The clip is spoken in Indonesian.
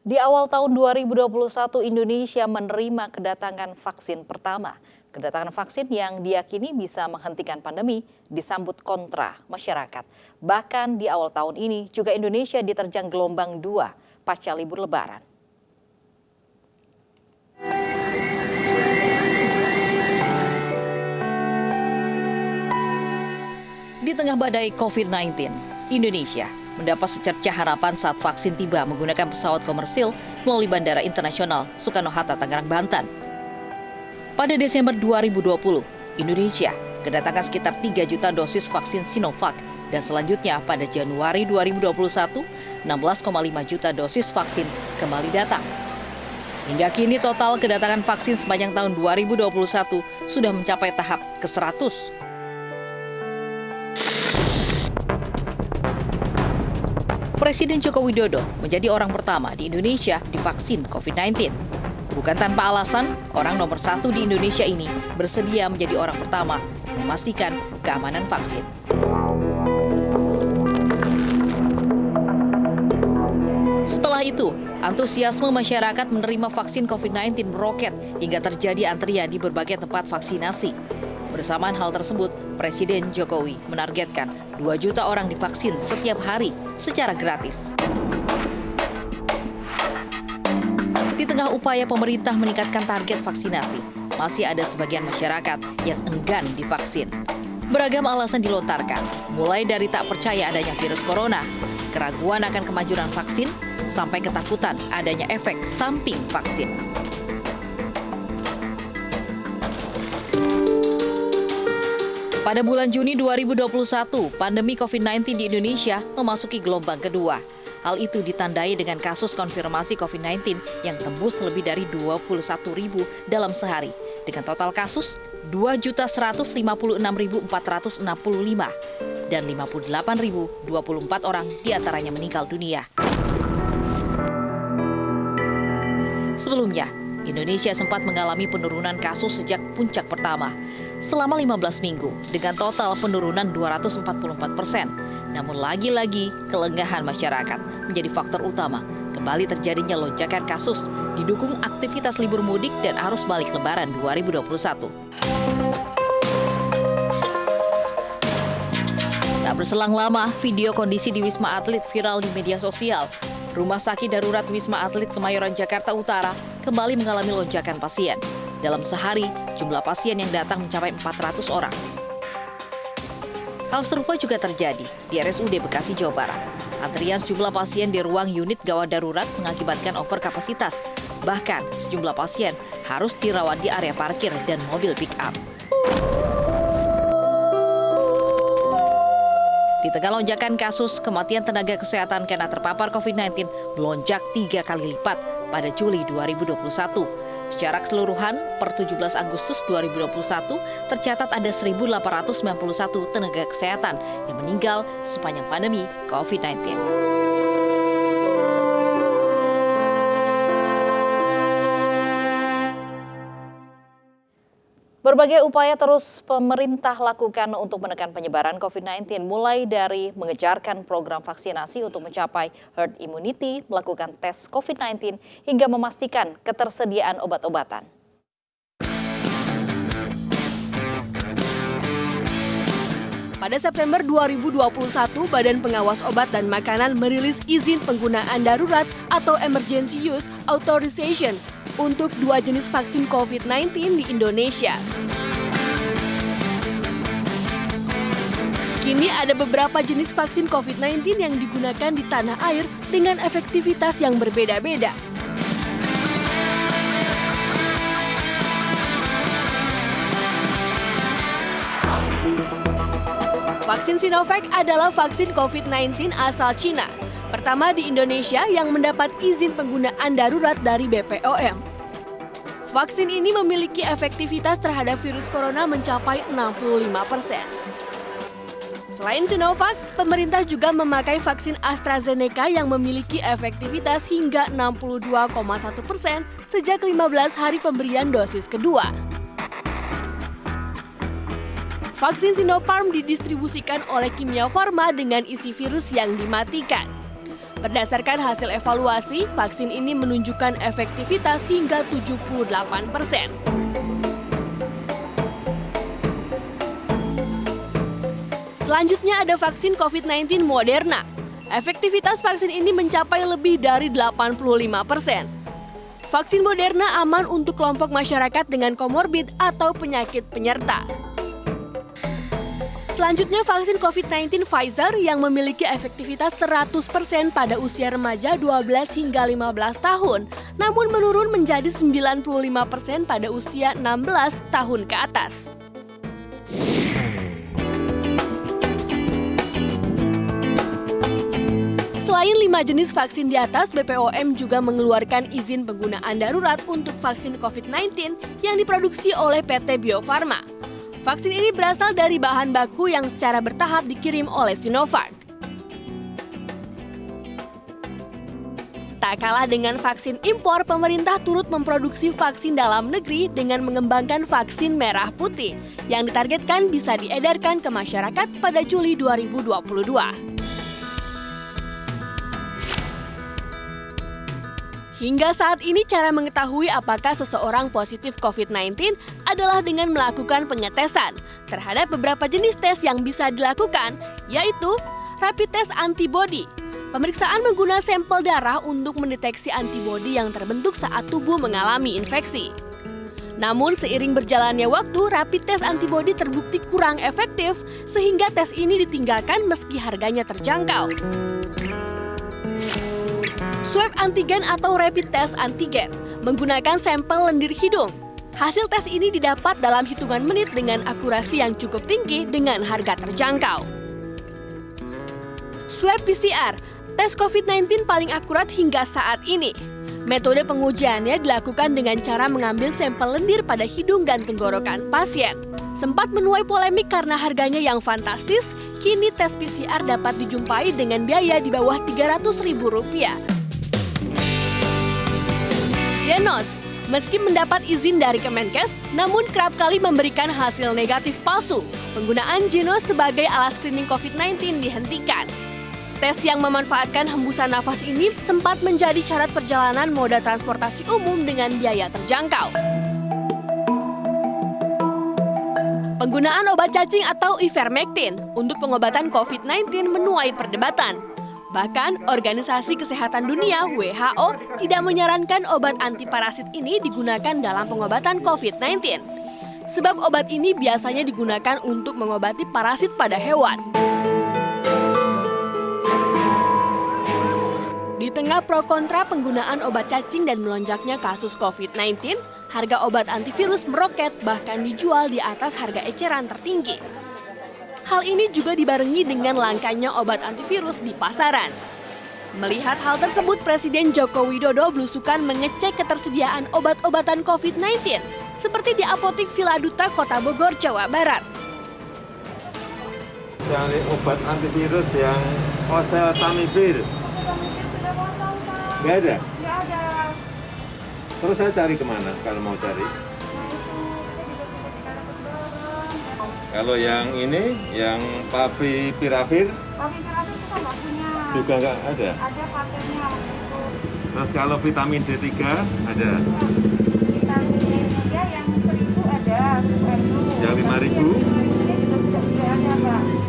Di awal tahun 2021, Indonesia menerima kedatangan vaksin pertama. Kedatangan vaksin yang diyakini bisa menghentikan pandemi disambut kontra masyarakat. Bahkan di awal tahun ini juga Indonesia diterjang gelombang 2 pasca libur Lebaran. Di tengah badai COVID-19, Indonesia mendapat secercah harapan saat vaksin tiba menggunakan pesawat komersil melalui Bandara Internasional Soekarno-Hatta, Tangerang, Banten. Pada Desember 2020, Indonesia kedatangan sekitar 3 juta dosis vaksin Sinovac dan selanjutnya pada Januari 2021, 16,5 juta dosis vaksin kembali datang. Hingga kini total kedatangan vaksin sepanjang tahun 2021 sudah mencapai tahap ke-100. Presiden Joko Widodo menjadi orang pertama di Indonesia divaksin COVID-19. Bukan tanpa alasan, orang nomor 1 di Indonesia ini bersedia menjadi orang pertama memastikan keamanan vaksin. Setelah itu, antusiasme masyarakat menerima vaksin COVID-19 meroket hingga terjadi antrian di berbagai tempat vaksinasi. Bersamaan hal tersebut, Presiden Jokowi menargetkan 2 juta orang divaksin setiap hari secara gratis. Di tengah upaya pemerintah meningkatkan target vaksinasi, masih ada sebagian masyarakat yang enggan divaksin. Beragam alasan dilontarkan, mulai dari tak percaya adanya virus corona, keraguan akan kemajuan vaksin, sampai ketakutan adanya efek samping vaksin. Pada bulan Juni 2021, pandemi COVID-19 di Indonesia memasuki gelombang kedua. Hal itu ditandai dengan kasus konfirmasi COVID-19 yang tembus lebih dari 21.000 dalam sehari, dengan total kasus 2.156.465 dan 58.024 orang diantaranya meninggal dunia. Sebelumnya, Indonesia sempat mengalami penurunan kasus sejak puncak pertama selama 15 minggu dengan total penurunan 244%. Namun lagi-lagi kelengahan masyarakat menjadi faktor utama kembali terjadinya lonjakan kasus didukung aktivitas libur mudik dan arus balik Lebaran 2021. Tak berselang lama, video kondisi di Wisma Atlet viral di media sosial. Rumah sakit darurat Wisma Atlet Kemayoran, Jakarta Utara kembali mengalami lonjakan pasien. Dalam sehari, jumlah pasien yang datang mencapai 400 orang. Hal serupa juga terjadi di RSUD Bekasi, Jawa Barat. Antrian sejumlah pasien di ruang unit gawat darurat mengakibatkan overkapasitas. Bahkan, sejumlah pasien harus dirawat di area parkir dan mobil pick-up. Di tengah lonjakan kasus, kematian tenaga kesehatan karena terpapar COVID-19 melonjak 3 kali lipat pada Juli 2021. Secara keseluruhan, per 17 Agustus 2021, tercatat ada 1.891 tenaga kesehatan yang meninggal sepanjang pandemi COVID-19. Berbagai upaya terus pemerintah lakukan untuk menekan penyebaran COVID-19, mulai dari mengejarkan program vaksinasi untuk mencapai herd immunity, melakukan tes COVID-19, hingga memastikan ketersediaan obat-obatan. Pada September 2021, Badan Pengawas Obat dan Makanan merilis izin penggunaan darurat atau Emergency Use Authorization untuk 2 jenis vaksin COVID-19 di Indonesia. Kini ada beberapa jenis vaksin COVID-19 yang digunakan di tanah air dengan efektivitas yang berbeda-beda. Vaksin Sinovac adalah vaksin COVID-19 asal Cina. Pertama di Indonesia yang mendapat izin penggunaan darurat dari BPOM. Vaksin ini memiliki efektivitas terhadap virus corona mencapai 65%. Selain Sinovac, pemerintah juga memakai vaksin AstraZeneca yang memiliki efektivitas hingga 62,1% sejak 15 hari pemberian dosis kedua. Vaksin Sinopharm didistribusikan oleh Kimia Farma dengan isi virus yang dimatikan. Berdasarkan hasil evaluasi, vaksin ini menunjukkan efektivitas hingga 78%. Selanjutnya ada vaksin COVID-19 Moderna. Efektivitas vaksin ini mencapai lebih dari 85%. Vaksin Moderna aman untuk kelompok masyarakat dengan komorbid atau penyakit penyerta. Selanjutnya vaksin COVID-19 Pfizer yang memiliki efektivitas 100% pada usia remaja 12 hingga 15 tahun, namun menurun menjadi 95% pada usia 16 tahun ke atas. Selain 5 jenis vaksin di atas, BPOM juga mengeluarkan izin penggunaan darurat untuk vaksin COVID-19 yang diproduksi oleh PT Bio Farma. Vaksin ini berasal dari bahan baku yang secara bertahap dikirim oleh Sinovac. Tak kalah dengan vaksin impor, pemerintah turut memproduksi vaksin dalam negeri dengan mengembangkan vaksin merah putih yang ditargetkan bisa diedarkan ke masyarakat pada Juli 2022. Hingga saat ini cara mengetahui apakah seseorang positif COVID-19 adalah dengan melakukan pengetesan terhadap beberapa jenis tes yang bisa dilakukan, yaitu rapid test antibody. Pemeriksaan menggunakan sampel darah untuk mendeteksi antibodi yang terbentuk saat tubuh mengalami infeksi. Namun seiring berjalannya waktu, rapid test antibody terbukti kurang efektif sehingga tes ini ditinggalkan meski harganya terjangkau. Swab antigen atau rapid test antigen menggunakan sampel lendir hidung. Hasil tes ini didapat dalam hitungan menit dengan akurasi yang cukup tinggi dengan harga terjangkau. Swab PCR, tes COVID-19 paling akurat hingga saat ini. Metode pengujiannya dilakukan dengan cara mengambil sampel lendir pada hidung dan tenggorokan pasien. Sempat menuai polemik karena harganya yang fantastis, kini tes PCR dapat dijumpai dengan biaya di bawah Rp300.000. Genos, meski mendapat izin dari Kemenkes, namun kerap kali memberikan hasil negatif palsu. Penggunaan Genos sebagai alat screening COVID-19 dihentikan. Tes yang memanfaatkan hembusan nafas ini sempat menjadi syarat perjalanan moda transportasi umum dengan biaya terjangkau. Penggunaan obat cacing atau ivermectin untuk pengobatan COVID-19 menuai perdebatan. Bahkan, Organisasi Kesehatan Dunia (WHO) tidak menyarankan obat antiparasit ini digunakan dalam pengobatan COVID-19. Sebab obat ini biasanya digunakan untuk mengobati parasit pada hewan. Di tengah pro kontra penggunaan obat cacing dan melonjaknya kasus COVID-19, harga obat antivirus meroket bahkan dijual di atas harga eceran tertinggi. Hal ini juga dibarengi dengan langkanya obat antivirus di pasaran. Melihat hal tersebut, Presiden Joko Widodo belusukan mengecek ketersediaan obat-obatan COVID-19, seperti di Apotik Villa Duta, Kota Bogor, Jawa Barat. Cari obat antivirus yang oseltamivir. Nggak ada? Nggak ada. Terus saya cari kemana kalau mau cari? Kalau yang ini, yang favipiravir Favipiravir itu kan nggak punya. juga nggak ada? Ada patennya waktu itu. Terus kalau vitamin D3 ada? Vitamin D3 yang 1000 ada, 1000. Yang 5000? Ini juga sudah ada, Pak.